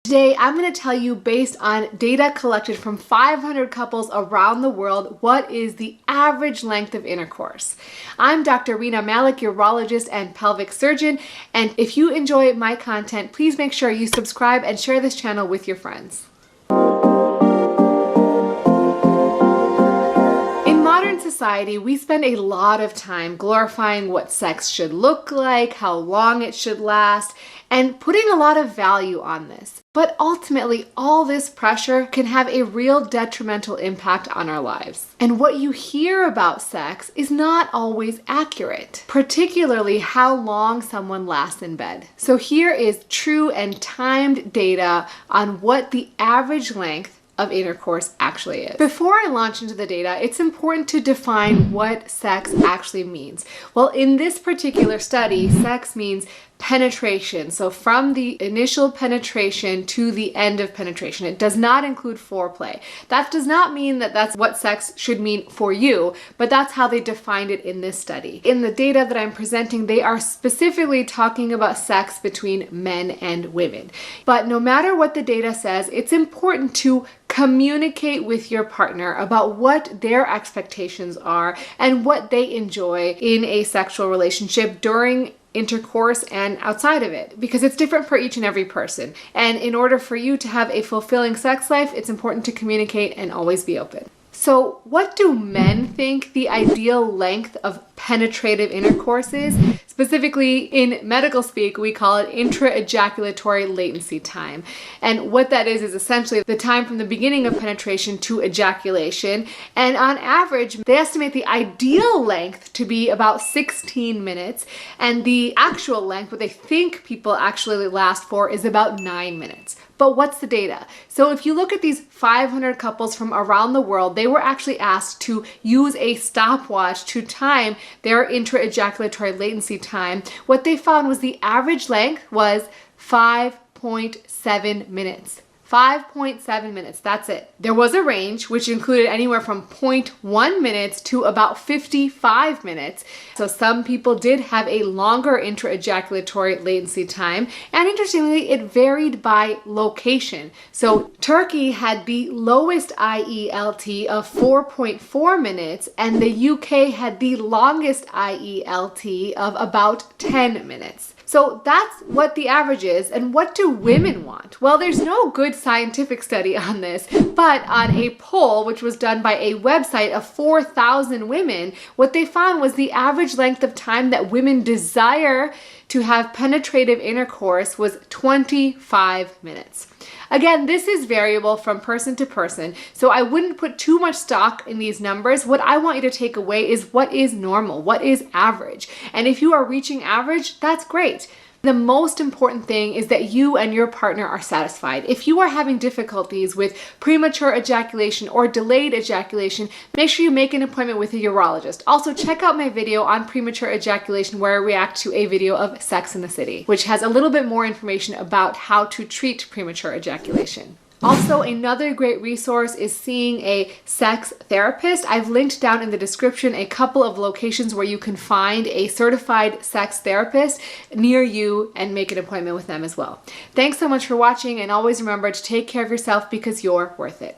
Today, I'm going to tell you, based on data collected from 500 couples around the world, what is the average length of intercourse. I'm Dr. Reena Malik, urologist and pelvic surgeon, and if you enjoy my content, please make sure you subscribe and share this channel with your friends. In modern society, we spend a lot of time glorifying what sex should look like, how long it should last, and putting a lot of value on this. But ultimately, all this pressure can have a real detrimental impact on our lives. And what you hear about sex is not always accurate, particularly how long someone lasts in bed. So here is true and timed data on what the average length of intercourse actually is. Before I launch into the data, it's important to define what sex actually means. Well, in this particular study, sex means penetration. So from the initial penetration to the end of penetration. It does not include foreplay. That does not mean that that's what sex should mean for you, but that's how they defined it in this study. In the data that I'm presenting, they are specifically talking about sex between men and women. But no matter what the data says, it's important to communicate with your partner about what their expectations are and what they enjoy in a sexual relationship during intercourse and outside of it, because it's different for each and every person. And in order for you to have a fulfilling sex life, it's important to communicate and always be open. So what do men think the ideal length of penetrative intercourse is? Specifically, in medical speak, we call it intra-ejaculatory latency time. And what that is essentially the time from the beginning of penetration to ejaculation. And on average, they estimate the ideal length to be about 16 minutes. And the actual length, what they think people actually last for, is about 9 minutes. But what's the data? So if you look at these 500 couples from around the world, they were actually asked to use a stopwatch to time their intra-ejaculatory latency time. What they found was the average length was 5.7 minutes. 5.7 minutes, that's it. There was a range which included anywhere from 0.1 minutes to about 55 minutes. So some people did have a longer intra-ejaculatory latency time, and interestingly, it varied by location. So Turkey had the lowest IELT of 4.4 minutes, and the UK had the longest IELT of about 10 minutes. So that's what the average is. And what do women want? Well, there's no good scientific study on this, but on a poll, which was done by a website of 4,000 women, what they found was the average length of time that women desire to have penetrative intercourse was 25 minutes. Again, this is variable from person to person, so I wouldn't put too much stock in these numbers. What I want you to take away is what is normal, what is average. And if you are reaching average, that's great. The most important thing is that you and your partner are satisfied. If you are having difficulties with premature ejaculation or delayed ejaculation, make sure you make an appointment with a urologist. Also, check out my video on premature ejaculation where I react to a video of Sex and the City, which has a little bit more information about how to treat premature ejaculation. Also, another great resource is seeing a sex therapist. I've linked down in the description a couple of locations where you can find a certified sex therapist near you and make an appointment with them as well. Thanks so much for watching, and always remember to take care of yourself because you're worth it.